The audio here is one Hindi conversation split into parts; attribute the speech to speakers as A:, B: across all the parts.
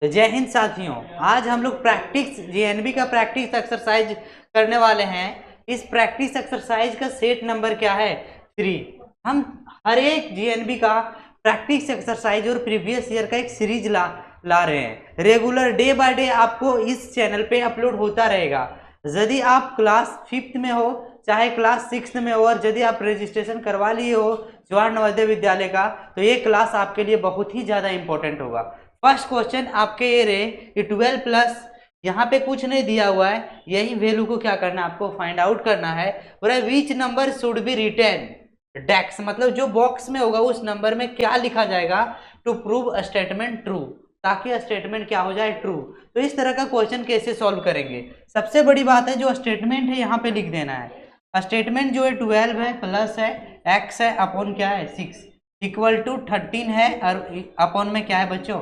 A: तो जय हिंद साथियों, आज हम लोग प्रैक्टिस जीएनबी का प्रैक्टिस एक्सरसाइज करने वाले हैं। इस प्रैक्टिस एक्सरसाइज का सेट नंबर क्या है? 3। हम हर एक जीएनबी का प्रैक्टिस एक्सरसाइज और प्रीवियस ईयर का एक सीरीज ला रहे हैं। रेगुलर डे बाय डे आपको इस चैनल पे अपलोड होता रहेगा। यदि आप क्लास 5th में हो चाहे क्लास 6th में हो और यदि आप रजिस्ट्रेशन करवा लिए हो जवाहर नवोदय विद्यालय का, तो ये क्लास आपके लिए बहुत ही ज़्यादा इंपॉर्टेंट होगा। फर्स्ट क्वेश्चन आपके ये रहे कि 12 प्लस, यहाँ पे कुछ नहीं दिया हुआ है, यही वैल्यू को क्या करना है, आपको फाइंड आउट करना है। बोला which number should be written डेक्स, मतलब जो बॉक्स में होगा उस नंबर में क्या लिखा जाएगा to prove a statement true, ताकि स्टेटमेंट क्या हो जाए, ट्रू। तो इस तरह का क्वेश्चन कैसे सॉल्व करेंगे? सबसे बड़ी बात है जो स्टेटमेंट है यहाँ पे लिख देना है। स्टेटमेंट जो है 12 है प्लस है x है अपॉन क्या है 6 इक्वल टू 13 है और अपॉन में क्या है बच्चों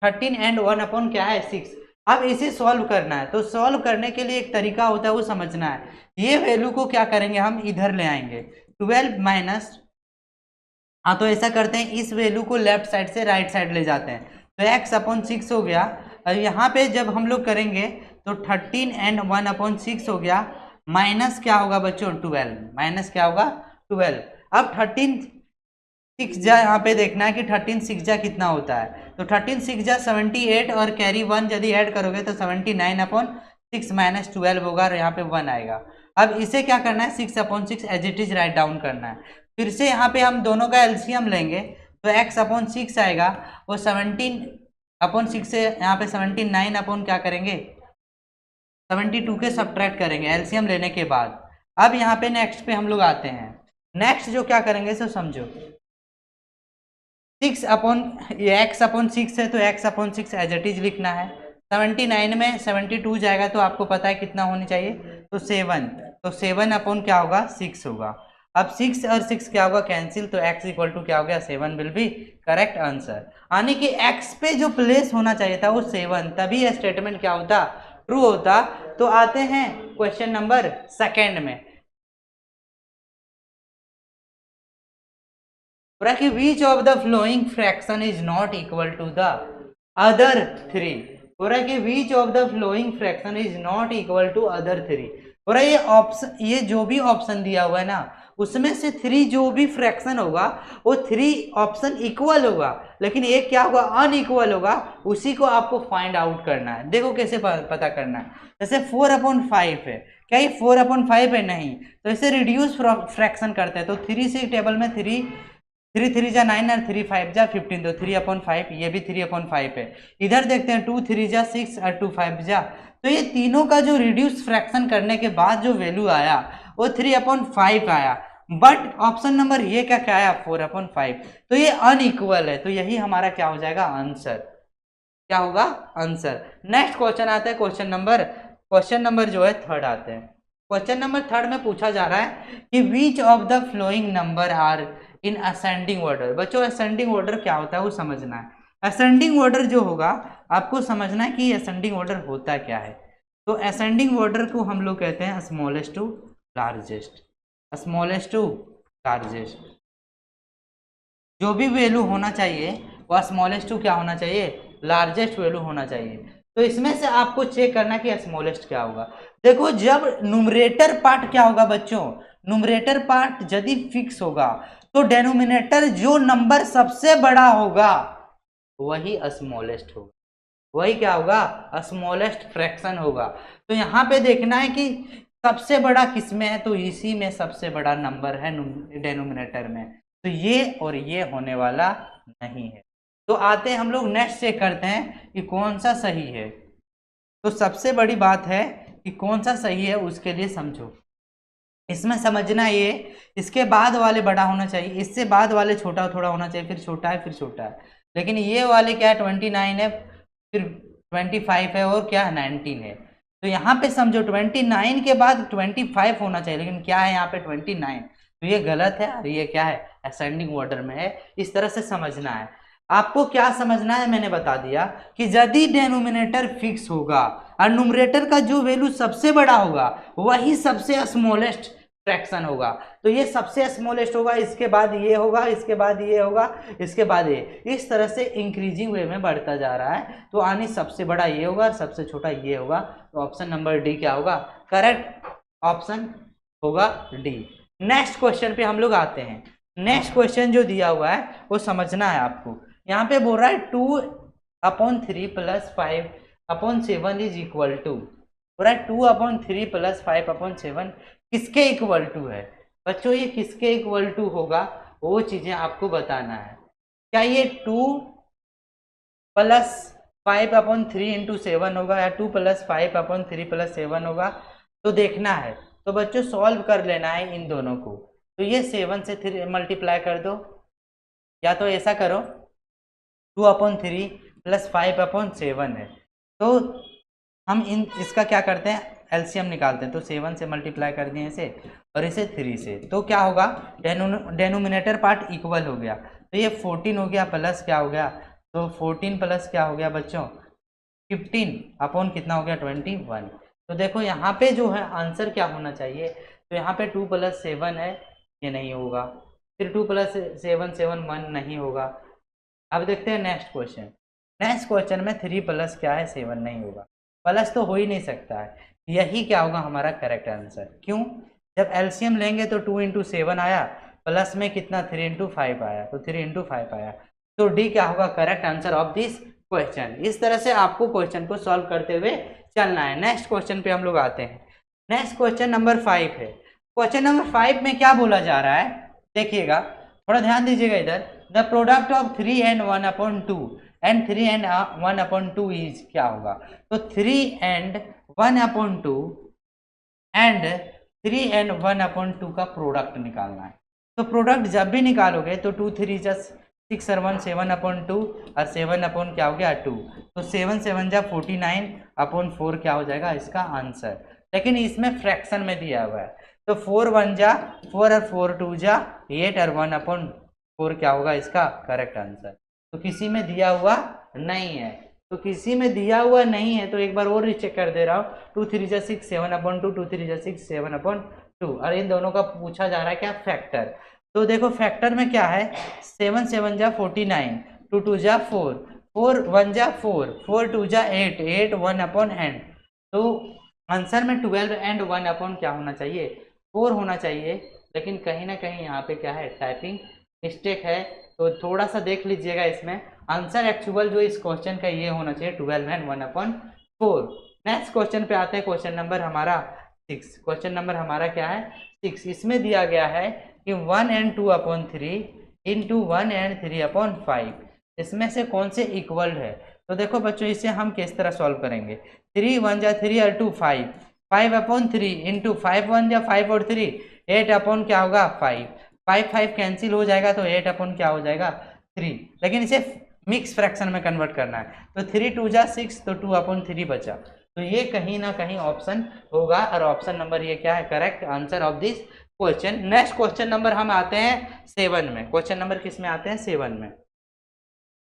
A: 13 एंड 1 अपॉन क्या है 6। अब इसे सॉल्व करना है, तो सॉल्व करने के लिए एक तरीका होता है वो समझना है। ये वैल्यू को क्या करेंगे, हम इधर ले आएंगे 12 माइनस, हाँ तो ऐसा करते हैं इस वैल्यू को लेफ्ट साइड से राइट साइड ले जाते हैं, तो x अपॉन 6 हो गया। और यहाँ पे जब हम लोग करेंगे तो 13 एंड 1 अपॉन 6 हो गया, माइनस क्या होगा बच्चों 12, माइनस क्या होगा 12। अब 13 6 जा यहाँ पे देखना है कि 13 6 जा कितना होता है, तो 13 6 जा 78 और कैरी 1 यदि ऐड करोगे तो 79 अपॉन 6 माइनस 12 होगा और यहाँ पे 1 आएगा। अब इसे क्या करना है 6 upon 6 as it is write down करना है। फिर से यहाँ पे हम दोनों का एलसीएम लेंगे तो x अपॉन 6 आएगा, वो 17 अपॉन 6 से यहाँ पे 79 अपॉन क्या करेंगे 72 के सब्ट्रैक्ट करेंगे एलसीएम लेने के बाद। अब यहाँ पे नेक्स्ट पे हम लोग आते हैं। नेक्स्ट जो क्या करेंगे सो समझो 6 अपॉन x अपॉन 6 है तो x upon 6 as it is लिखना है। 79 में 72 जाएगा तो आपको पता है कितना होनी चाहिए, तो 7, तो 7 अपॉन क्या होगा 6 होगा। अब 6 और 6 क्या होगा कैंसिल, तो x इक्वल टू क्या हो गया 7 विल बी करेक्ट आंसर। यानी कि x पे जो प्लेस होना चाहिए था वो 7, तभी यह स्टेटमेंट क्या होता ट्रू होता। तो आते हैं क्वेश्चन नंबर 2 में, कि which of the flowing fraction is not equal to the other 3, बोला कि which of the flowing fraction is not equal to other 3। बोला ये ऑप्शन, ये जो भी ऑप्शन दिया हुआ है ना उसमें से 3 जो भी फ्रैक्शन होगा वो 3 ऑप्शन इक्वल होगा, लेकिन एक क्या होगा अनइक्वल होगा, उसी को आपको फाइंड आउट करना है। देखो कैसे पता करना है, जैसे 4/5 है, क्या ये 4/5 है? नहीं, तो इसे रिड्यूस फ्रैक्शन करते हैं, तो 3 से टेबल में 3 3 जा 9 और 3 5 जा 15, तो 3/5, ये भी 3/5 है। इधर देखते हैं 2 3 जा 6 और 2 5 जा, तो ये तीनों का जो रिड्यूस फ्रैक्शन करने के बाद जो वैल्यू आया वो 3/5 आया, बट ऑप्शन नंबर ये क्या आया 4/5, तो ये अनइक्वल है, तो यही हमारा क्या हो जाएगा आंसर, क्या होगा आंसर। नेक्स्ट क्वेश्चन आता है क्वेश्चन नंबर जो है 3 आते हैं। क्वेश्चन नंबर 3 में पूछा जा रहा है कि which of the following number are in ascending order. बच्चों असेंडिंग ऑर्डर क्या होता है वो समझना है। असेंडिंग ऑर्डर जो होगा आपको समझना है कि असेंडिंग ऑर्डर होता क्या है। तो असेंडिंग ऑर्डर को हम लोग कहते हैं smallest to largest, smallest to largest. जो भी वैल्यू होना चाहिए वह स्मॉलेस्ट टू क्या होना चाहिए, लार्जेस्ट वैल्यू होना चाहिए। तो इसमें से आपको चेक करना कि स्मॉलेस्ट क्या होगा। देखो जब न्यूमरेटर पार्ट क्या होगा बच्चों, न्यूमरेटर पार्ट यदि फिक्स होगा तो डेनोमिनेटर जो नंबर सबसे बड़ा होगा वही स्मॉलेस्ट होगा, वही क्या होगा स्मॉलेस्ट फ्रैक्शन होगा। तो यहाँ पे देखना है कि सबसे बड़ा किसमें है, तो इसी में सबसे बड़ा नंबर है डेनोमिनेटर में, तो ये और ये होने वाला नहीं है। तो आते हैं हम लोग नेक्स्ट चेक करते हैं कि कौन सा सही है। तो सबसे बड़ी बात है कि कौन सा सही है, उसके लिए समझो। इसमें समझना ये इसके बाद वाले बड़ा होना चाहिए, इससे बाद वाले छोटा थोड़ा होना चाहिए, फिर छोटा है फिर छोटा है, लेकिन ये वाले क्या है 29 है, फिर 25 है और क्या 19 है। तो यहाँ पे समझो 29 के बाद 25 होना चाहिए, लेकिन क्या है यहाँ पे 29, तो ये गलत है और ये क्या है असेंडिंग ऑर्डर में है। इस तरह से समझना है। आपको क्या समझना है मैंने बता दिया कि यदि डेनोमिनेटर फिक्स होगा और न्यूमरेटर का जो वैल्यू सबसे बड़ा होगा वही सबसे स्मॉलेस्ट फ्रैक्शन होगा। तो ये सबसे स्मॉलेस्ट होगा, इसके बाद ये होगा, इसके बाद ये होगा, इसके बाद ये, इस तरह से इंक्रीजिंग वे में बढ़ता जा रहा है। तो आने सबसे बड़ा ये होगा और सबसे छोटा ये होगा। तो ऑप्शन नंबर डी क्या होगा? करेक्ट ऑप्शन होगा डी। नेक्स्ट क्वेश्चन पे हम लोग आते हैं। नेक्स्ट क्वेश्चन जो दिया हुआ है वो समझना है आपको। यहाँ पे बोल रहा है 2/3 + 5/7 इज इक्वल टू, बोल रहा है 2/3 + 5/7 किसके इक्वल टू है? बच्चों ये किसके इक्वल टू होगा वो चीजें आपको बताना है। क्या ये 2 + 5/3 × 7 होगा या 2 + 5/3 + 7 होगा? तो देखना है। तो बच्चों सॉल्व कर लेना है इन दोनों को। तो ये 7 से 3 मल्टीप्लाई कर दो, या तो ऐसा करो 2/3 + 5/7 है। तो हम इसका क्या करते हैं, एलसीएम निकालते हैं। तो 7 से मल्टीप्लाई कर दिए इसे और इसे 3 से, तो क्या होगा, डेनोमिनेटर पार्ट इक्वल हो गया। तो ये 14 हो गया प्लस क्या हो गया, तो 14 प्लस क्या हो गया बच्चों 15 अपॉन कितना हो गया 21। तो देखो यहाँ पे जो है आंसर क्या होना चाहिए, तो यहाँ पे 2 + 7 है, ये नहीं होगा। फिर 2 + 7 7 1 नहीं होगा। अब देखते हैं नेक्स्ट क्वेश्चन। नेक्स्ट क्वेश्चन में 3 + क्या है 7 नहीं होगा, प्लस तो हो ही नहीं सकता है। यही क्या होगा हमारा करेक्ट आंसर। क्यों? जब एलसीएम लेंगे तो 2 × 7 आया, प्लस में कितना 3 × 5 आया, तो 3 × 5 आया। तो डी क्या होगा correct answer of this question. इस तरह से आपको क्वेश्चन को सॉल्व करते हुए चलना है। नेक्स्ट क्वेश्चन पे हम लोग आते हैं। नेक्स्ट क्वेश्चन नंबर 5 है। क्वेश्चन नंबर 5 में क्या बोला जा रहा है, देखिएगा थोड़ा ध्यान दीजिएगा इधर। The product of 3 and 1/2 and 3 and 1/2 is क्या होगा, तो 3 and 1/2 एंड 3 and 1/2 का प्रोडक्ट निकालना है। तो प्रोडक्ट जब भी निकालोगे तो 2 3 जा 6 और 1 7/2 और 7 अपॉन क्या हो गया 2, तो 7 7 जा 49/4 क्या हो जाएगा इसका आंसर। लेकिन इसमें फ्रैक्शन में दिया हुआ है, तो 4 1 जा 4 और 4 2 जा 8 और 1/4 क्या होगा इसका करेक्ट आंसर। तो किसी में दिया हुआ नहीं है, तो किसी में दिया हुआ नहीं है। तो एक बार और रीचेक कर दे रहा हूँ, 2 3 जा 6 7/2 2 3 जा 6 7/2 और इन दोनों का पूछा जा रहा है क्या फैक्टर। तो देखो फैक्टर में क्या है, 7 7 जा 49, 2 2 जा 4, 4 1 जा 4, 4 2 जा 8, 8 1/n। तो आंसर में 12 एंड 1 क्या होना चाहिए 4 होना चाहिए। लेकिन कहीं ना कहीं यहाँ पे क्या है टाइपिंग मिस्टेक है, तो थोड़ा सा देख लीजिएगा। इसमें आंसर एक्चुअल जो इस क्वेश्चन का ये होना चाहिए 12 एंड 1/4। नेक्स्ट क्वेश्चन पे आते हैं, क्वेश्चन नंबर हमारा 6। क्वेश्चन नंबर हमारा क्या है 6। इसमें दिया गया है कि 1 and 2/3 इंटू 1 and 3/5 इसमें से कौन से इक्वल है। तो देखो बच्चों इसे हम किस तरह सॉल्व करेंगे, 3 1 जा 3 और 2 5, 5/3 इंटू 5 1 जा 5 और 3 8 क्या होगा 5, 5 5 कैंसिल हो जाएगा, तो 8 क्या हो जाएगा 3। लेकिन इसे मिक्स फ्रैक्शन में कन्वर्ट करना है, तो 3 2 जा 6, तो 2/3 बचा। तो ये कहीं ना कहीं ऑप्शन होगा और ऑप्शन नंबर ये क्या है correct answer of this question. Next question number हम आते हैं 7 में। क्वेश्चन नंबर किस में आते हैं 7 में।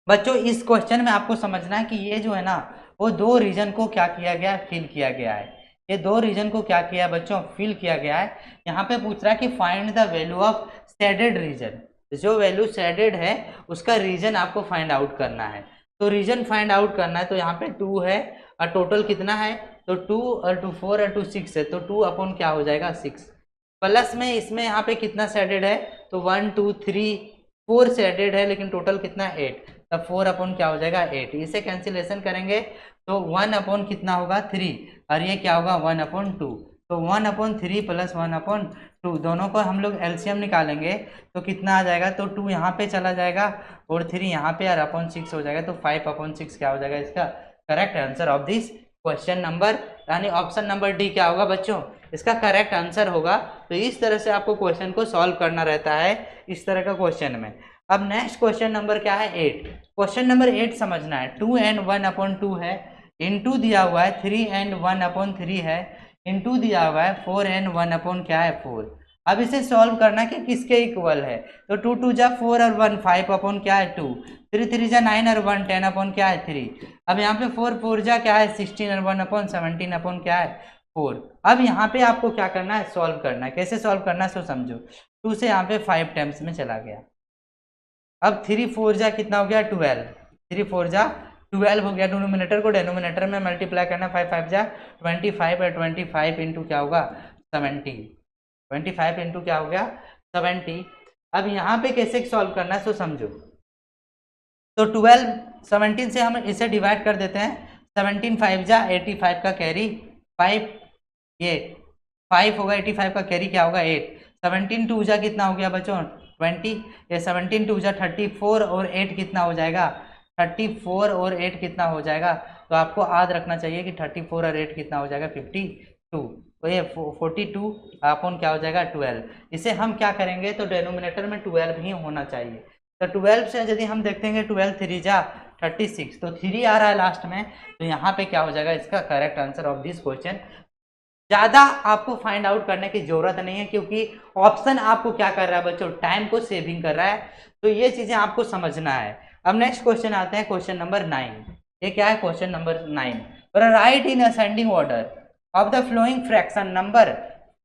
A: बच्चों इस क्वेश्चन में आपको समझना है कि ये जो है ना वो दो रीजन को क्या किया गया है फिल किया गया है। ये दो रीजन को क्या किया है बच्चों फिल किया गया है। यहाँ पे पूछ रहा है कि find the value of shaded region, जो वैल्यू शेडेड है उसका रीजन आपको फाइंड आउट करना है। तो रीजन फाइंड आउट करना है, तो यहाँ पे 2 है और टोटल कितना है, तो 2 और 2 4 और 2 6 है, तो 2 क्या हो जाएगा 6। प्लस में इसमें यहाँ पे कितना शेडेड है, तो 1 2 3 4 शेडेड है, लेकिन टोटल कितना 8, तब 4 क्या हो जाएगा 8। इसे कैंसिलेशन करेंगे तो 1 कितना होगा 3 और ये क्या होगा 1/2, तो 1/3 प्लस 1/2 दोनों को हम लोग एलसीएम निकालेंगे तो कितना आ जाएगा, तो 2 यहाँ पे चला जाएगा और 3 यहाँ पे और /6 हो जाएगा, तो 5/6 क्या हो जाएगा इसका correct answer of this question number, यानी ऑप्शन नंबर डी क्या होगा बच्चों इसका करेक्ट आंसर होगा। तो इस तरह से आपको क्वेश्चन को सॉल्व करना रहता है इस तरह का क्वेश्चन में। अब नेक्स्ट क्वेश्चन नंबर क्या है 8। क्वेश्चन नंबर 8 समझना है, 2 and 1/2 है, इनटू दिया हुआ है 3 and 1/3 है, इनटू दिया हुआ है 4 and 1 क्या है 4। अब इसे सॉल्व करना कि किसके इक्वल है, तो 2 2 जा 4 और 1 5 क्या है 2, 3 3 जा 9 और 1 10 क्या है 3। अब यहाँ पे 4 4 जा क्या है 16 और 1 17 क्या है 4। अब यहाँ पे आपको क्या करना है, सॉल्व करना है। कैसे सॉल्व करना है सो समझो। 2 से यहाँ पे 5 टाइम्स में चला गया। अब 3 4 जा कितना हो गया 12, 3 4 जा 12 हो गया। डिनोमिनेटर को डिनोमिनेटर में मल्टीप्लाई करना, 5 5 जा 25 है, 25 इंटू क्या होगा 70, 25 इंटू क्या हो गया 70। अब यहाँ पे कैसे सॉल्व करना है सो समझो। तो 12 17 से हम इसे डिवाइड कर देते हैं। 17 5 जा 85 का कैरी 5, ये 5 होगा, 85 का कैरी क्या होगा 8। 17 2 जा कितना हो गया बच्चों 20, ये 17 2 जा 34 और 8 कितना हो जाएगा 34 और 8 कितना हो जाएगा। तो आपको याद रखना चाहिए कि 34 और 8 कितना हो जाएगा 52। तो ये 42 अपन क्या हो जाएगा 12। इसे हम क्या करेंगे तो डिनोमिनेटर में 12 ही होना चाहिए। तो 12 से यदि हम देखते हैं 12 3 जा 36, तो 3 आ रहा है लास्ट में, तो यहाँ पे क्या हो जाएगा इसका correct answer of this question. ज़्यादा आपको फाइंड आउट करने की जरूरत नहीं है, क्योंकि ऑप्शन आपको क्या कर रहा है बच्चों, टाइम को सेविंग कर रहा है। तो ये चीज़ें आपको समझना है। अब नेक्स्ट क्वेश्चन आते हैं, क्वेश्चन नंबर 9। ये क्या है question number 9, right in ascending order of the flowing fraction number.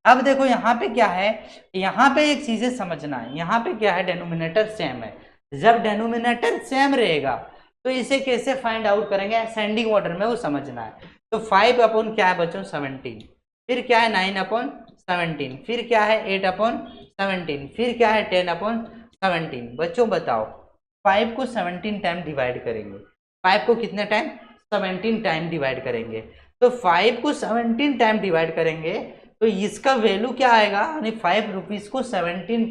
A: अब देखो यहाँ पे क्या है, यहाँ पे एक चीजें समझना है। यहाँ पे क्या है, डेनोमिनेटर सेम है। जब डेनोमिनेटर सेम रहेगा तो इसे कैसे फाइंड आउट करेंगे असेंडिंग ऑर्डर में, वो समझना है। तो 5 अपॉन क्या है बच्चों 17, फिर क्या है 9 अपॉन 17, फिर क्या है 8 अपॉन 17, फिर क्या है 10 अपॉन 17। बच्चों बताओ 5 को 17 टाइम डिवाइड करेंगे, 5 को कितने टाइम 17 टाइम डिवाइड करेंगे। तो 5 को 17 टाइम डिवाइड करेंगे तो इसका वैल्यू क्या आएगा, यानी 5 रुपीज को 17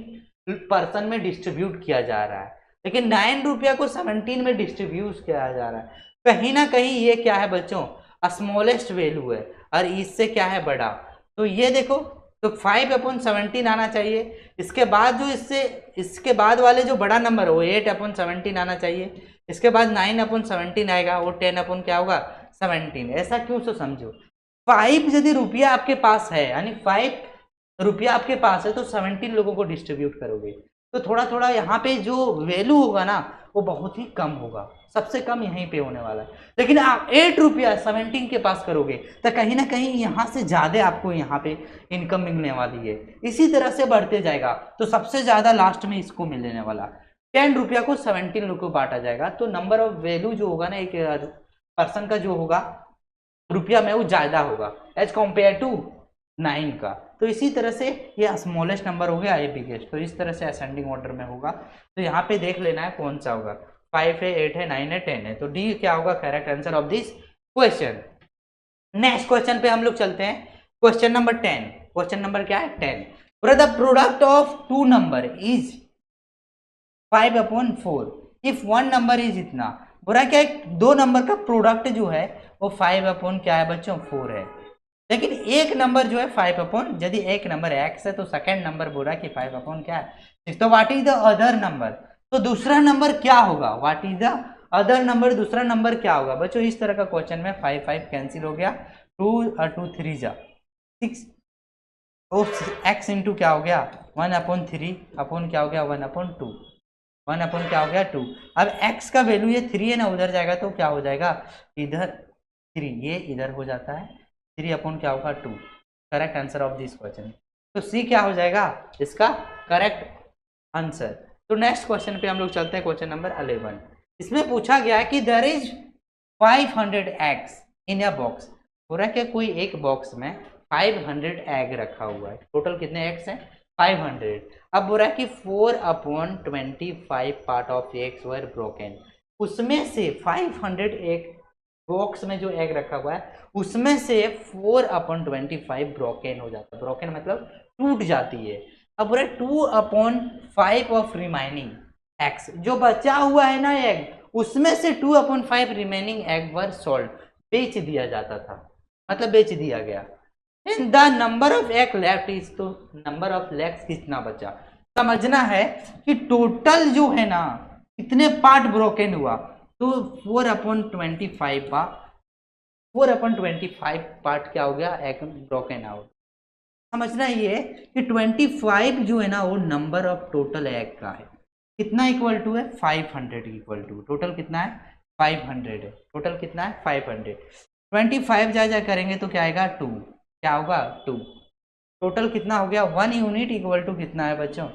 A: पर्सन में डिस्ट्रीब्यूट किया जा रहा है, लेकिन 9 रुपया को 17 में डिस्ट्रीब्यूट किया जा रहा है। कहीं ना कहीं ये क्या है बच्चों स्मॉलेस्ट वैल्यू है और इससे क्या है बड़ा। तो ये देखो, तो 5 अपॉन 17 आना चाहिए। इसके बाद जो इसके बाद वाले जो बड़ा नंबर है वो 8 अपॉन 17 आना चाहिए। इसके बाद 9 अपॉन 17 आएगा, वो 10 अपॉन क्या होगा 17। ऐसा क्यों, तो समझो 5 यदि रुपया आपके पास है, यानी 5 रुपया आपके पास है, तो 17 लोगों को डिस्ट्रीब्यूट करोगे तो थोड़ा थोड़ा यहाँ पे जो वैल्यू होगा ना वो बहुत ही कम होगा, सबसे कम यहीं पे होने वाला है। लेकिन आप 8 रुपया 17 के पास करोगे तो कहीं ना कहीं यहाँ से ज्यादा आपको यहाँ पे इनकम मिलने वाली है। इसी तरह से बढ़ते जाएगा तो सबसे ज्यादा लास्ट में इसको मिलने वाला। 10 रुपया को 17 लोगों को बांटा जाएगा, तो नंबर ऑफ वैल्यू जो होगा ना एक पर्सन का जो होगा रुपया में वो ज्यादा होगा एज कम्पेयर टू 9 का। तो इसी तरह से ये स्मॉलेस्ट नंबर हो गया, ये बिगेस्ट। तो इस तरह से असेंडिंग ऑर्डर में होगा। तो यहाँ पे देख लेना है कौन सा होगा, 5 है 8 है 9 है 10 है। तो डी क्या होगा correct answer of this question. Next question पे हम लोग चलते हैं, क्वेश्चन नंबर 10। क्वेश्चन नंबर क्या है 10। The product of 2 number is 5 upon 4 if 1 number is इतना। बोला क्या दो नंबर का प्रोडक्ट जो है वो 5 अपॉन क्या है बच्चों 4 है, लेकिन एक नंबर जो है 5 अपॉन, यदि एक नंबर x है तो सेकंड नंबर बोला कि 5 अपॉन क्या है। तो what is the other number, तो दूसरा नंबर क्या होगा, what is the other number, दूसरा नंबर क्या होगा बच्चों। इस तरह का क्वेश्चन में 5 5 कैंसिल हो गया, 2 और 2 3 जा 6, तो x इंटू क्या हो गया 1 अपॉन 3 अपॉन क्या हो गया 1 अपॉन 2, 1 अपॉन क्या हो गया 2। अब x का वैल्यू ये 3 है ना, उधर जाएगा तो क्या हो जाएगा इधर 3, ये इधर हो जाता है 3 अपॉन क्या होगा 2। Correct answer of this question. तो सी क्या हो जाएगा इसका करेक्ट आंसर। तो नेक्स्ट क्वेश्चन पे हम लोग चलते हैं, क्वेश्चन नंबर 11। इसमें पूछा गया है कि there is 500 eggs in a box. हो रहा है कि कोई एक बॉक्स में 500 एग रखा हुआ है, टोटल कितने एग्स हैं 500। अब बोल रहा है कि 4 upon 25 part of eggs were broken. उसमें से 500 एग बॉक्स में जो एग रखा हुआ है उसमें से 4 अपॉन 25 ब्रोकन हो जाता है। ब्रोकन मतलब टूट जाती है। अब बोल रहा 2 अपॉन 5 ऑफ रिमाइनिंग एग्स, जो बचा हुआ है ना एग उसमें से 2 upon 5 remaining egg were sold, बेच दिया जाता था, मतलब बेच दिया गया। In the number of egg left is, तो नंबर ऑफ लेग्स कितना बचा। समझना है कि टोटल जो है ना कितने पार्ट ब्रोकन हुआ, तो 4 अपॉन 25 का 4 अपॉन 25 पार्ट क्या हो गया एग ब्रोकन आउट। समझना ये कि 25 जो है ना वो नंबर ऑफ टोटल एग का है, कितना इक्वल टू है 500 इक्वल टू, टोटल कितना है 500 है, टोटल कितना है 500। 25 जा करेंगे तो क्या आएगा 2, क्या होगा 2। टोटल कितना हो गया 1 यूनिट इक्वल टू कितना है बच्चों,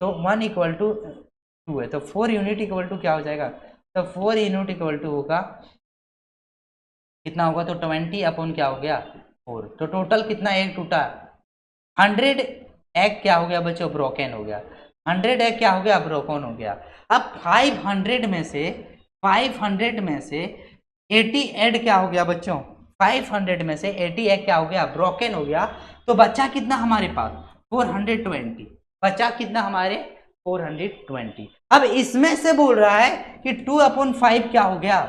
A: तो 1 इक्वल टू 2 है, तो 4 यूनिट इक्वल टू क्या हो जाएगा, तो 4 यूनिट इक्वल टू होगा कितना होगा, तो 20 अपॉन क्या हो गया 4। तो टोटल कितना एग टूटा, 100 एग क्या हो गया बच्चों, ब्रोकन हो गया। 100 एग क्या हो गया, ब्रोकन हो गया। अब 500 में से 80 एड क्या हो गया बच्चों, 500 में से 80 एग क्या हो गया, ब्रोकन हो गया। तो बच्चा कितना हमारे पास 420, बच्चा कितना हमारे 420। अब इसमें से बोल रहा है कि 2/5 क्या हो गया,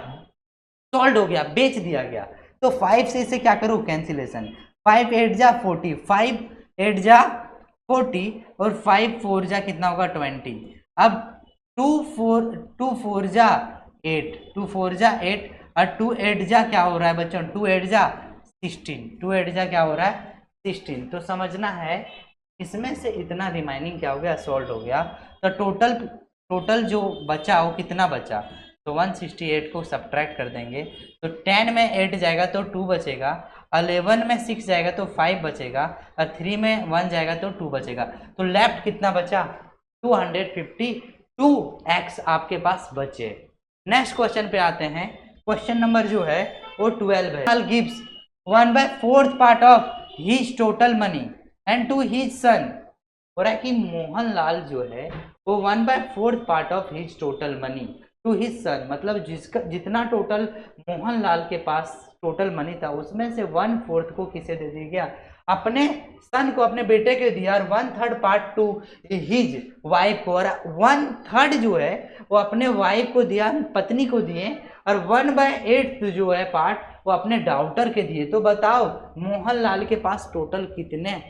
A: सॉल्व हो गया, बेच दिया गया। तो 5 से इसे क्या करो, कैंसिलेशन। 5 8 जा 40, 5 8 जा 40 और 5 4 जा कितना होगा 20। अब 2 4 जा 8, 2 4 जा 8 और 2 8 जा क्या हो रहा है बच्चों, 2 8 जा 16, 2 8 जा क्या हो रहा है 16। तो समझना है इसमें से इतना रिमाइनिंग क्या हो गया, सॉल्व हो गया। तो टोटल जो बचा वो कितना बचा, तो 168 को सब्ट्रैक्ट कर देंगे, तो 10 में 8 जाएगा तो 2 बचेगा, 11 में 6 जाएगा तो 5 बचेगा, और 3 में 1 जाएगा तो 2 बचेगा। तो लेफ्ट कितना बचा, 252x आपके पास बचे। नेक्स्ट क्वेश्चन पे आते हैं। क्वेश्चन नंबर जो है वो 12 है। Gives 1/4 part of his total money and to his son, हो रहा है कि मोहनलाल जो है वो 1/4 part of his total money to his son, मतलब जिसका जितना टोटल मोहनलाल के पास टोटल मनी था उसमें से 1/4 को किसे दे दिया गया, अपने सन को, अपने बेटे के दिया, और 1/3 पार्ट टू हिज वाइफ को, और 1/3 जो है वो अपने वाइफ को दिया, पत्नी को दिए, और 1/8 जो है पार्ट वो अपने डॉटर के दिए। तो बताओ मोहनलाल के पास टोटल कितने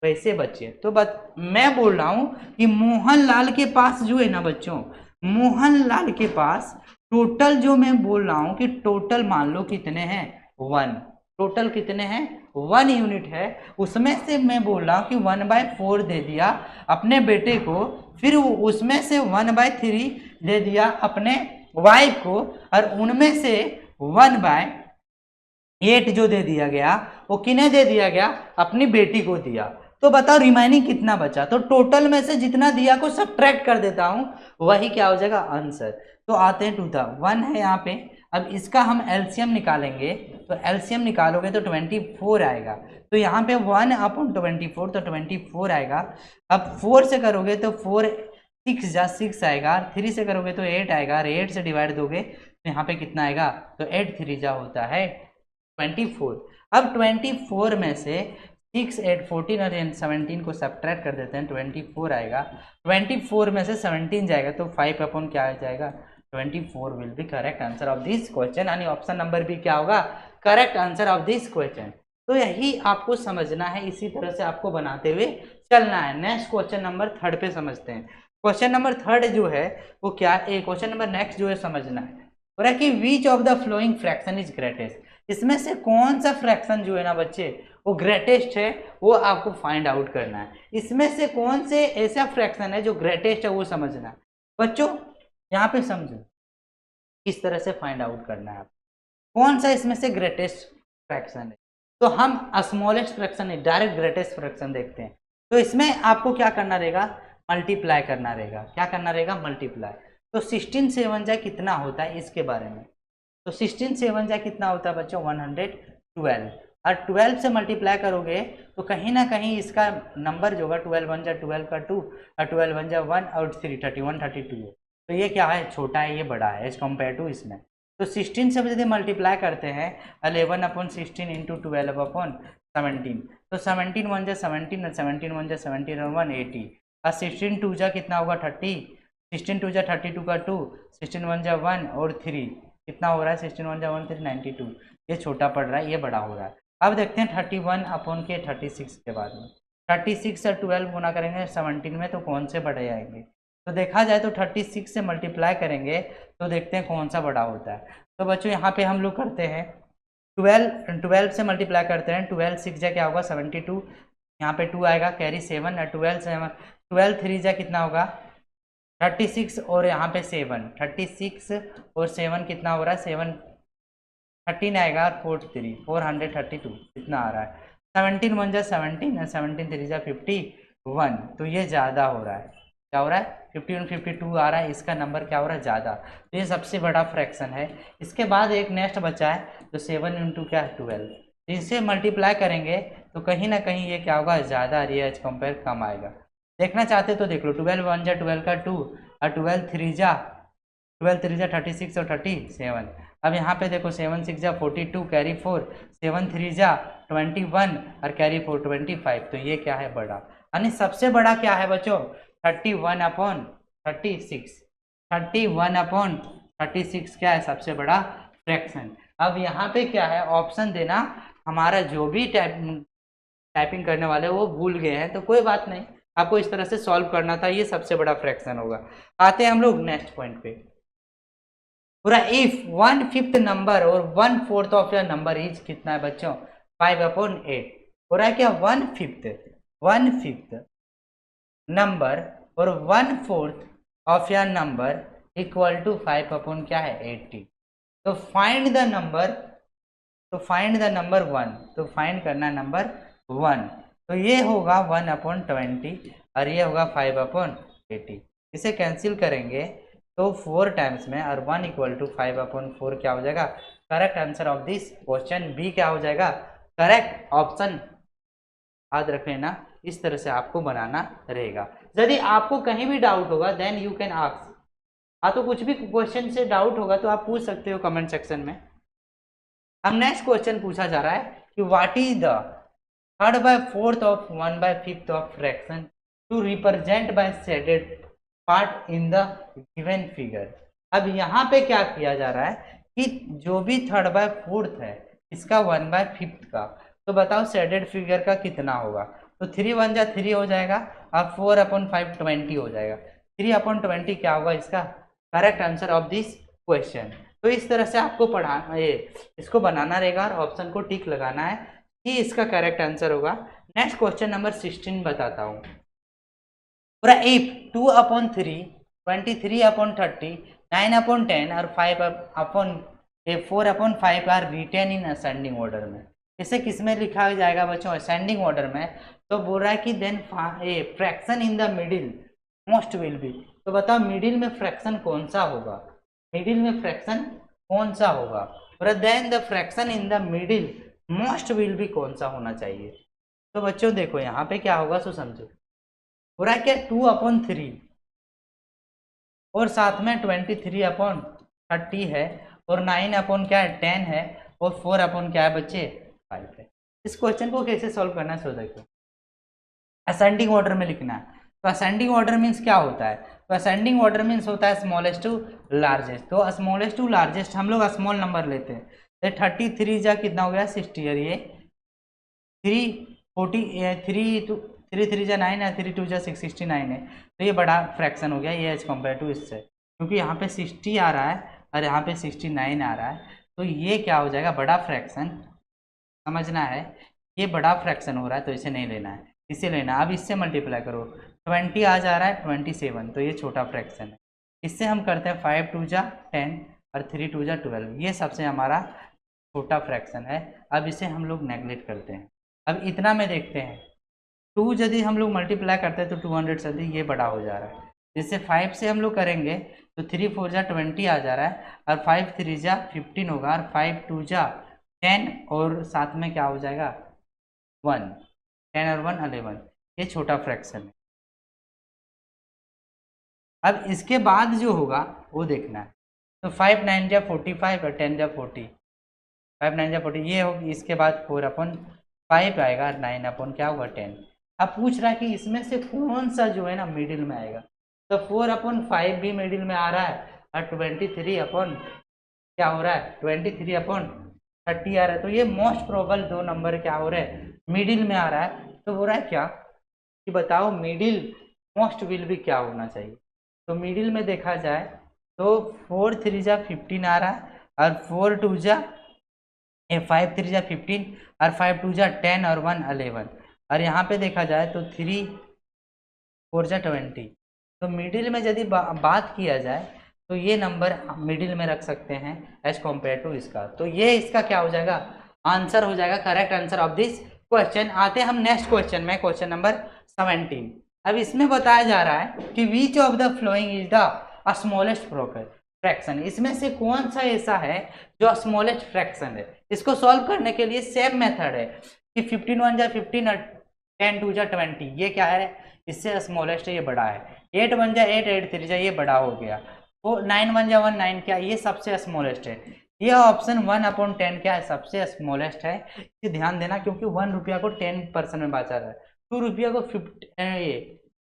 A: पैसे बचे। तो मैं बोल रहा हूं कि मोहनलाल के पास जो है ना बच्चों, मोहनलाल के पास टोटल जो मैं बोल रहा हूं कि टोटल मान लो कितने हैं 1, टोटल कितने हैं 1 यूनिट है। उसमें से मैं बोल रहा हूं कि 1/4 दे दिया अपने बेटे को, फिर उसमें से 1/3 दे दिया अपने वाइफ को, और उनमें से 1/8 जो दे दिया गया वो किन्हें दे दिया गया, अपनी बेटी को दिया। तो बताओ रिमाइनिंग कितना बचा। तो टोटल में से जितना दिया को सब्ट्रैक्ट कर देता हूं, वही क्या हो जाएगा आंसर। तो आते हैं 1 है यहाँ पे। अब इसका हम एलसीएम निकालेंगे, तो एलसीएम निकालोगे तो 24 आएगा। तो यहाँ पे 1/24, तो 24 आएगा। अब 4 से करोगे तो 4 6 जा 6 आएगा, 3 से करोगे तो 8 आएगा, और 8 से डिवाइड दोगे तो यहाँ पे कितना आएगा, तो 8 3 जा होता है 24। अब 24 में से 6 8 14 और 17 को सब्ट्रैक्ट कर देते हैं, 24 आएगा। 24 में से 17 जाएगा तो 5 अपॉन क्या आ जाएगा, 24 will be correct answer of this question, यानी ऑप्शन नंबर बी क्या होगा, correct answer of this question. तो यही आपको समझना है, इसी तरह से आपको बनाते हुए चलना है। नेक्स्ट क्वेश्चन नंबर 3 पे समझते हैं। क्वेश्चन नंबर 3 जो है वो क्या है, क्वेश्चन नंबर नेक्स्ट जो है समझना है, और है कि which of the flowing fraction is greatest, इसमें से कौन सा फ्रैक्शन जो है ना बच्चे वो ग्रेटेस्ट है, वो आपको फाइंड आउट करना है। इसमें से कौन से ऐसा फ्रैक्शन है जो ग्रेटेस्ट है वो समझना है। बच्चों यहाँ पे समझो किस तरह से फाइंड आउट करना है, कौन सा इसमें से ग्रेटेस्ट फ्रैक्शन है। तो हम स्मॉलेस्ट फ्रैक्शन नहीं, डायरेक्ट ग्रेटेस्ट फ्रैक्शन देखते हैं। तो इसमें आपको क्या करना रहेगा, मल्टीप्लाई करना रहेगा। क्या करना रहेगा, मल्टीप्लाई। तो 16 से 1 जाए कितना होता है इसके बारे में, तो 16 से 1 जाए कितना होता है बच्चों 112, और 12 से मल्टीप्लाई करोगे तो कहीं ना कहीं इसका नंबर जो होगा 12 1 जा 12 का 2, और 12 1 जा 1 और 3 31 32 है। तो ये क्या है, छोटा है, ये बड़ा है एज कम्पेयर टू इसमें। तो 16 से यदि मल्टीप्लाई करते हैं 11/16 इंटू 12/17, तो 17 1 जा 17 और 17 1 जा 17 और 1 80, और 16 2 जा कितना होगा 30, 16 2 जा 32 का 2, 16 1 जा 1 और 3 कितना हो रहा है, 16 1 जा 1 3 92। ये छोटा पड़ रहा है, ये बड़ा हो रहा है। अब देखते हैं 31/36 के बाद में 36 से 12 गुना करेंगे 17 में, तो कौन से बड़े आएंगे। तो देखा जाए तो 36 से मल्टीप्लाई करेंगे तो देखते हैं कौन सा बड़ा होता है। तो बच्चों यहाँ पे हम लोग करते हैं 12 से मल्टीप्लाई करते हैं, 12 6 जा क्या होगा 72, यहाँ पे 2 आएगा कैरी 7, और 12 से 12 3 जा कितना होगा 36, और यहाँ पे 7, 36 और 7 कितना हो रहा है 7 13 आएगा और 43 432 इतना आ रहा है। 17 1 जा 17 और 17 3 जा 51, तो ये ज़्यादा हो रहा है। क्या हो रहा है? 51 52 आ रहा है, इसका नंबर क्या हो रहा है? ज़्यादा। तो ये सबसे बड़ा फ्रैक्शन है। इसके बाद एक नेक्स्ट बचा है, तो 7 इंटू क्या है? 12। इसे मल्टीप्लाई करेंगे तो कहीं ना कहीं ये क्या होगा? ज़्यादा आ रही है एज कम्पेयर कम आएगा। देखना चाहते तो देख लो, 12 1 जा 12 का 2 और 12 3 जा 36 और 37। अब यहाँ पे देखो 7 6 जा 42 कैरी 4, 7 3 जा 21 और कैरी 4 25। तो ये क्या है? बड़ा। यानी सबसे बड़ा क्या है बच्चों? 31/36। 31/36 क्या है? सबसे बड़ा फ्रैक्शन। अब यहाँ पे क्या है? ऑप्शन देना हमारा जो भी टाइपिंग करने वाले वो भूल गए हैं, तो कोई बात नहीं, आपको इस तरह से सॉल्व करना था। ये सबसे बड़ा फ्रैक्शन होगा। आते हैं हम लोग नेक्स्ट पॉइंट पे। पूरा इफ 1/5 नंबर और 1/4 ऑफ योर नंबर इज कितना है बच्चों? 5/8। हो रहा है क्या? 1/5 नंबर और 1/4 of your number equal to 5 क्या है? 80। तो फाइंड द नंबर, तो फाइंड द नंबर 1, तो फाइंड करना नंबर 1। तो ये होगा 1/20 और ये होगा 5/80। इसे कैंसिल करेंगे तो 4 टाइम्स में, और 1 इक्वल टू 5/4 क्या हो जाएगा? Correct answer of this question B क्या हो जाएगा? Correct option. याद रख लेना, इस तरह से आपको बनाना रहेगा। यदि आपको कहीं भी डाउट होगा देन यू कैन आस्क। हाँ, तो कुछ भी क्वेश्चन से डाउट होगा तो आप पूछ सकते हो कमेंट सेक्शन में। अब नेक्स्ट क्वेश्चन पूछा जा रहा है कि what is the 3/4 of 1/5 of fraction to represent by shaded part in the given figure. अब यहाँ पे क्या किया जा रहा है कि जो भी 3/4 है इसका 1/5 का, तो बताओ शेडेड फिगर का कितना होगा? तो 3 1 जा 3 हो जाएगा और 4/5 20 हो जाएगा। 3/20 क्या होगा इसका? Correct answer of this question. तो इस तरह से आपको पढ़ाना, ये इसको बनाना रहेगा और ऑप्शन को टिक लगाना है कि इसका करेक्ट आंसर होगा। नेक्स्ट क्वेश्चन नंबर 16 बताता हूँ। पूरा इफ 2/3 23/30 9/10 और 4/5 are written in ascending order में। इसे किस में लिखा जाएगा बच्चों? असेंडिंग ऑर्डर में। तो बोल रहा है कि then fraction in the middle most will be. तो बताओ मिडिल में फ्रैक्शन कौन सा होगा? मिडिल में फ्रैक्शन कौन सा होगा? और then the fraction in the middle most will be कौन सा होना चाहिए? तो बच्चों देखो यहाँ पे क्या होगा, सो समझो। पूरा क्या? 2/3 और साथ में 23/30 है और 9 क्या है? 10 है और 4 क्या है बच्चे? 5 है। इस क्वेश्चन को कैसे सॉल्व करना है सो देखो। असेंडिंग ऑर्डर में लिखना है। तो असेंडिंग ऑर्डर मीन्स क्या होता है? तो असेंडिंग ऑर्डर मीन्स होता है स्मॉलेस्ट टू लार्जेस्ट। तो स्मॉलेस्ट टू लार्जेस्ट हम लोग स्मॉल नंबर लेते हैं। तो 33 जा कितना हो गया? 60। और ये 3 3 जा 9 है, 3 2 जा 69 है। तो ये बड़ा फ्रैक्शन हो गया ये एज कम्पेयर टू इससे, क्योंकि यहाँ पे 60 आ रहा है और यहाँ पे 69 आ रहा है। तो ये क्या हो जाएगा? बड़ा फ्रैक्शन। समझना है, ये बड़ा फ्रैक्शन हो रहा है तो इसे नहीं लेना है, इसे लेना। अब इससे मल्टीप्लाई करो, 20 आ जा रहा है 27, तो ये छोटा फ्रैक्शन है। इससे हम करते हैं 5 2 जा 10 और 3 2 जा 12। ये सबसे हमारा छोटा फ्रैक्शन है। अब इसे हम लोग नेगलेक्ट करते हैं। अब इतना में देखते हैं, 2 यदि हम लोग मल्टीप्लाई करते हैं तो 200 से अधिक ये बड़ा हो जा रहा है। जैसे 5 से हम लोग करेंगे तो 3 4 जा 20 आ जा रहा है और 5 3 जा 15 होगा और 5 2 जा 10 और साथ में क्या हो जाएगा? 1। 10 और 1 11। ये छोटा फ्रैक्शन है। अब इसके बाद जो होगा वो देखना है। तो 5 9 जा 45 और 10 जा 40। 5 9 जा 40 ये होगी। इसके बाद 4/5 आएगा और 9 क्या होगा? 10। अब पूछ रहा है कि इसमें से कौन सा जो है ना मिडिल में आएगा। तो 4/5 भी मिडिल में आ रहा है और 23 क्या हो रहा है? 23/30 आ रहा है। तो ये मोस्ट प्रोबेबल दो नंबर क्या हो रहे हैं? मिडिल में आ रहा है। तो हो रहा है क्या कि बताओ मिडिल मोस्ट विल भी क्या होना चाहिए? तो मिडिल में देखा जाए तो 4 3 जा 15 आ रहा है और 4 2 जा 5 3 जा 15 और 5 2 जा 10 और 1 11। और यहाँ पे देखा जाए तो 3 4 जा 20। तो मिडिल में यदि बात किया जाए तो ये नंबर मिडिल में रख सकते हैं एज कम्पेयर टू इसका। तो ये इसका क्या हो जाएगा, आंसर हो जाएगा, correct answer of this question. आते हैं हम नेक्स्ट क्वेश्चन में, क्वेश्चन नंबर 17। अब इसमें बताया जा रहा है कि which of the following is the smallest fraction, इसमें से कौन सा ऐसा है जो स्मॉलेस्ट फ्रैक्शन है। इसको सॉल्व करने के लिए सेम मेथड है कि 15 1 जा 15 और 10 2 जा 20, ये क्या है, इससे स्मॉलेस्ट है, ये बड़ा है। 8 1 जा 8 8 3 जा, ये बड़ा हो गया। वो 9 1 जा 1 9, क्या ये सबसे स्मॉलेस्ट है। ये ऑप्शन 1/10 क्या है, सबसे स्मॉलेस्ट है। ये ध्यान देना, क्योंकि 1 रुपया को 10% में बांटा जा रहा है, 2 रुपया को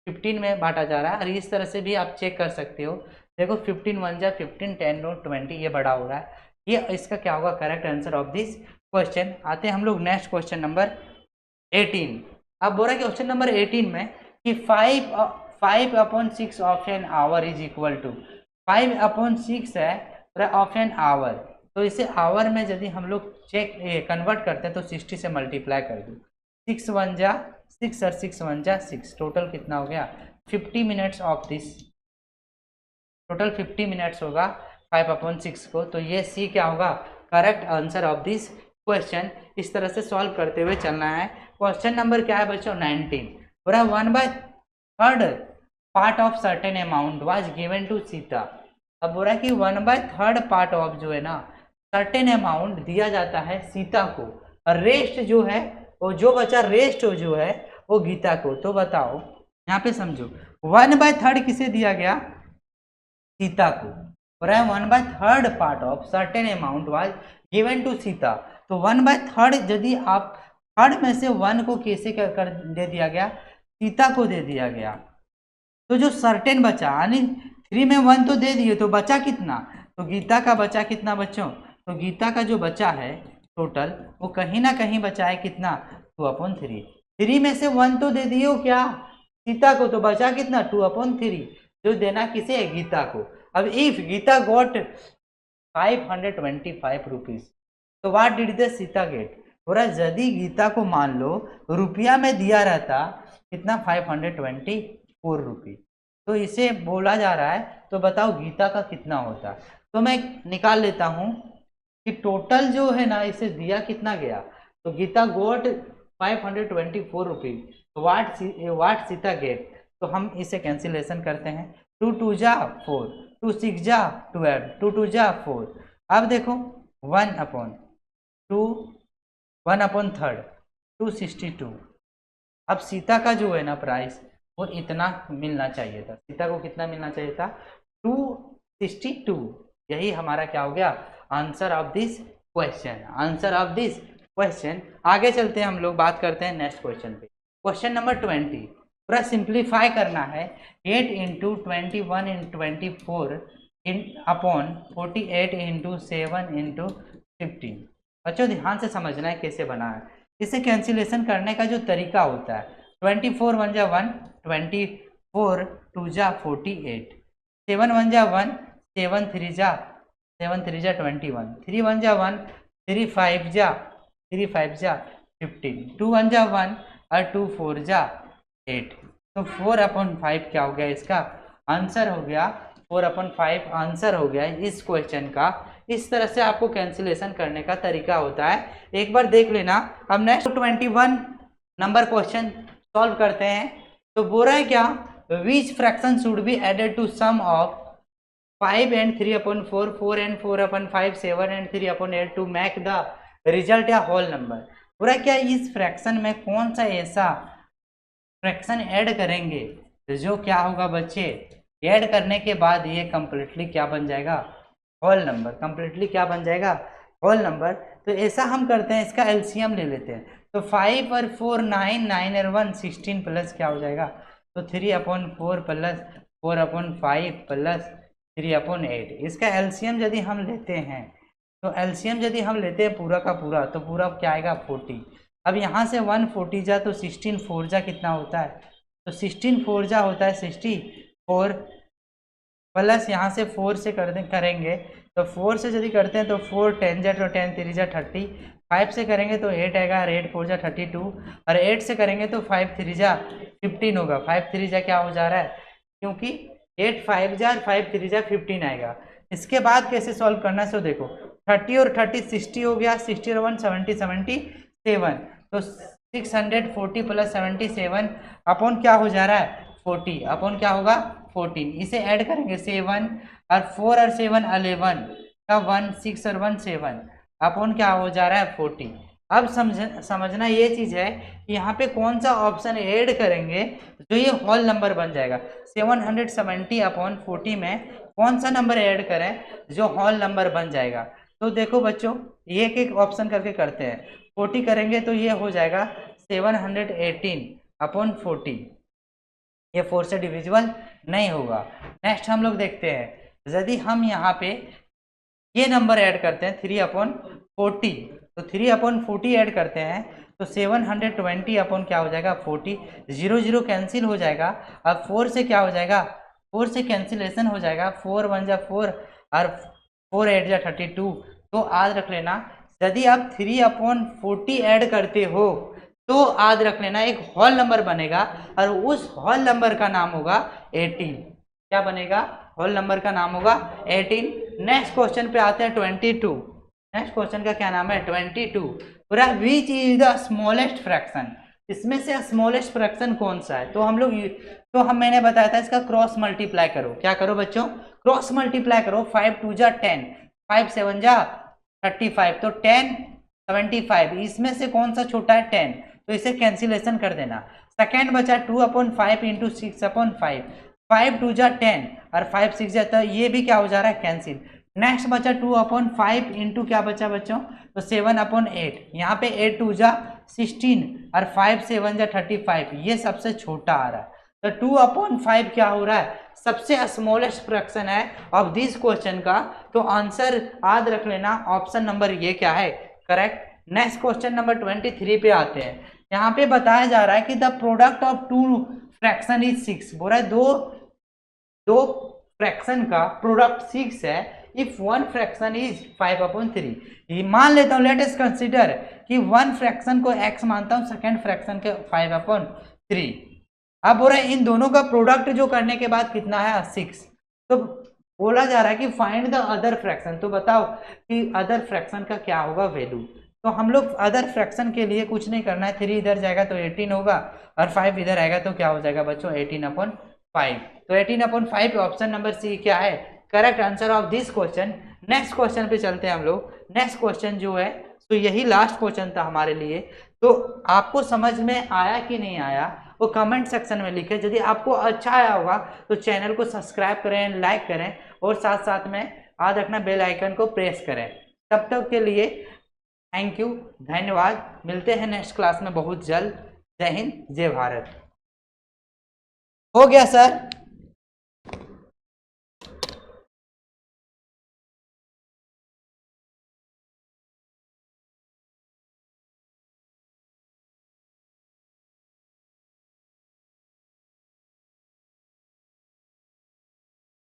A: 15 में बांटा जा रहा है। और इस तरह से भी आप चेक कर सकते हो। देखो 15 1 जा 15 10 20, ये बड़ा हो रहा है। ये इसका क्या होगा, correct answer of this question. आते हैं हम लोग नेक्स्ट क्वेश्चन नंबर 18। अब बोल रहा है क्वेश्चन नंबर 18 में कि 5/6 of an hour is equal to 5/6 है ऑफ एन आवर। तो इसे आवर में यदि हम लोग चेक कन्वर्ट करते हैं तो 60 से मल्टीप्लाई कर दो। 6 1 जा 6 और 6 1 जा 6, टोटल कितना हो गया 50 minutes of this, total 50 minutes होगा 5/6 को। तो ये सी क्या होगा, correct answer of this question. इस तरह से सॉल्व करते हुए चलना है। क्वेश्चन नंबर क्या है बच्चों, 19। पूरा 1/3 part of certain amount was given to Sita. अब बोल रहा है कि 1/3 पार्ट ऑफ जो है ना सर्टेन अमाउंट दिया जाता है सीता को, और रेस्ट जो है वो जो बचा रेस्ट जो है वो गीता को। तो बताओ यहाँ पे समझो, 1/3 किसे दिया गया, सीता को। और 1/3 part of certain amount was given to Sita. तो 1/3 यदि आप थर्ड में से 1 को कैसे कर दे दिया गया, सीता को दे दिया गया। तो जो सर्टेन बचा, यानी 3 में 1 तो दे दिए, तो बचा कितना, तो गीता का बचा कितना बच्चों, तो गीता का जो बचा है टोटल वो कहीं ना कहीं बचा है कितना 2/3। 3 में से 1 तो दे दिए हो क्या, सीता को, तो बचा कितना 2/3, जो देना किसे, गीता को। अब इफ गीता गॉट 525 रुपीज, तो what did the Sita get. और यदि गीता को मान लो रुपया में दिया रहता कितना 524 रुपीज, तो इसे बोला जा रहा है, तो बताओ गीता का कितना होता। तो मैं निकाल लेता हूं कि टोटल जो है ना इसे दिया कितना गया, तो गीता गोट 524 रुपीज, वाट सीता गेट। तो हम इसे कैंसिलेशन करते हैं, 2 2 जा 4, 2 6 जा 12, 2 2 जा 4। अब देखो 1/3 262। अब सीता का जो है ना प्राइस वो इतना मिलना चाहिए था, सीता को कितना मिलना चाहिए था 262। यही हमारा क्या हो गया, answer of this question, answer of this question. आगे चलते हैं, हम लोग बात करते हैं नेक्स्ट क्वेश्चन पे। क्वेश्चन नंबर 20 पूरा सिंप्लीफाई करना है। 8 × 21 × 24 अपॉन 48 × 7 × 15। बच्चों ध्यान से समझना है कैसे बना है। इसे कैंसिलेशन करने का जो तरीका होता है, 24 1 जा 1, 24 2 जा 48, 7 1 जा 1, 7 3 जा 21, 3 1 जा 1, 3 5 जा 15, 2 1 जा 1 और 2 4 जा 8। तो 4/5 क्या हो गया, इसका आंसर हो गया 4/5 आंसर हो गया इस क्वेश्चन का। इस तरह से आपको कैंसिलेशन करने का तरीका होता है, एक बार देख लेना। अब नेक्स्ट 21 नंबर क्वेश्चन सॉल्व करते हैं। तो बोल रहा है क्या, which fraction should be added to sum of 5 and 3/4, 4 and 4/5, 7 and 3/8 to make the result या होल नंबर। पूरा क्या इस फ्रैक्शन में कौन सा ऐसा फ्रैक्शन ऐड करेंगे जो क्या होगा बच्चे, ऐड करने के बाद ये कंप्लीटली क्या बन जाएगा, होल नंबर। कंप्लीटली क्या बन जाएगा, होल नंबर। तो ऐसा हम करते हैं, इसका एलसीएम ले लेते हैं। तो 5 और 4 9, 9 और 1 16 प्लस क्या हो जाएगा, तो 3/4 प्लस 4/5 प्लस 3/8। इसका एलसीएम यदि हम लेते हैं, तो एलसीएम यदि हम लेते हैं पूरा का पूरा, तो पूरा क्या आएगा 40। अब यहाँ से 140 जा तो 16 4 जा कितना होता है, तो 16 4 जा होता है 64 प्लस यहाँ से 4 से करेंगे, तो 4 से यदि करते हैं तो 4 10 जा तो 10 3 जा 30, 5 से करेंगे तो 8 आएगा, 8 4 जा 32, और 8 से करेंगे तो 5 3 जा 15 होगा। 5 3 जा क्या हो जा रहा है, क्योंकि 8 5 जार 5 3 जार 15 आएगा। इसके बाद कैसे सॉल्व करना है, सो देखो 30 और 30 60 हो गया, 60 और 1 70 77, तो 640 प्लस 77 अपॉन क्या हो जा रहा है 40, अपॉन क्या होगा 14। इसे ऐड करेंगे 7 और 4 और 7 11 का 1 6 और 1 7 अपॉन क्या हो जा रहा है 40। अब समझना ये चीज है कि यहाँ पे कौन सा ऑप्शन ऐड करेंगे जो ये होल नंबर बन जाएगा। 770 अपॉन 40 में कौन सा नंबर ऐड करें जो होल नंबर बन जाएगा। तो देखो बच्चों ये एक एक ऑप्शन करके करते हैं। 40 करेंगे तो ये हो जाएगा 718 अपॉन 40, ये 4 से डिविजिबल नहीं होगा। नेक्स्ट हम लोग देखते हैं, यदि हम यहाँ पे ये नंबर ऐड करते हैं 3 अपॉन 40, तो 3 अपॉन 40 ऐड करते हैं तो 720 अपॉन क्या हो जाएगा 40, 0 0 कैंसिल हो जाएगा। अब 4 से क्या हो जाएगा, 4 से कैंसिलेशन हो जाएगा, 4 1 जा 4 और 4 8 जा 32। तो याद रख लेना यदि आप 3 अपॉन 40 ऐड करते हो तो याद रख लेना एक होल नंबर बनेगा और उस होल नंबर का नाम होगा 18। क्या बनेगा, होल नंबर का नाम होगा 18। नेक्स्ट क्वेश्चन पे आते हैं 22। नेक्स्ट क्वेश्चन का क्या नाम है 22। पूरा which is the smallest fraction, इसमें से स्मॉलेस्ट फ्रैक्शन कौन सा है। तो हम लोग मैंने बताया था इसका क्रॉस मल्टीप्लाई करो। क्या करो बच्चों, क्रॉस मल्टीप्लाई करो। 5 2 जा 10, 5 7 जा 35, तो 10 75, इसमें से कौन सा छोटा है 10, तो इसे कैंसिलेशन कर देना। सेकेंड बचा 2 अपॉन 5 इंटू 6 अपॉन 5, 5 2 जा 10 और 5 6 जा, तो ये भी क्या हो जा रहा है कैंसिल। नेक्स्ट बचा 2 अपॉन 5 इंटू क्या बचा बच्चों, तो 7 अपॉन 8, यहाँ पे 8 2 जा 16 और 5 7 जा 35, ये सबसे छोटा आ रहा है। तो 2 अपॉन 5 क्या हो रहा है, सबसे स्मॉलेस्ट फ्रैक्शन है ऑफ दिस क्वेश्चन का। तो आंसर याद रख लेना ऑप्शन नंबर ये क्या है करेक्ट। नेक्स्ट क्वेश्चन नंबर 23 पे आते हैं। यहाँ पे बताया जा रहा है कि the product of two fraction is 6। बोल रहा है दो फ्रैक्शन का प्रोडक्ट 6 है if one fraction is 5 upon 3। मान लेता हूँ, लेट अस कंसीडर कि वन फ्रैक्शन को x मानता हूँ, सेकेंड फ्रैक्शन के 5 अपॉन 3। अब बोल रहा है इन दोनों का प्रोडक्ट जो करने के बाद कितना है 6। तो बोला जा रहा है कि फाइंड द अदर फ्रैक्शन, तो बताओ कि अदर फ्रैक्शन का क्या होगा वैल्यू। तो हम लोग अदर फ्रैक्शन के लिए कुछ नहीं करना है, 3 इधर जाएगा तो 18 होगा और 5 इधर आएगा तो क्या हो जाएगा बच्चों 18 अपॉन 5। तो 18 अपॉन 5 ऑप्शन नंबर सी क्या है correct answer of this question. Next question पे चलते हैं हम लोग। नेक्स्ट क्वेश्चन जो है तो यही लास्ट क्वेश्चन था हमारे लिए। तो आपको समझ में आया कि नहीं आया वो कमेंट सेक्शन में लिखें। यदि आपको अच्छा आया होगा तो चैनल को सब्सक्राइब करें, लाइक करें और साथ साथ में याद रखना बेल आइकन को प्रेस करें। तब तक के लिए थैंक यू, धन्यवाद। मिलते हैं नेक्स्ट क्लास में बहुत जल्द। जय हिंद, जय भारत। हो गया सर।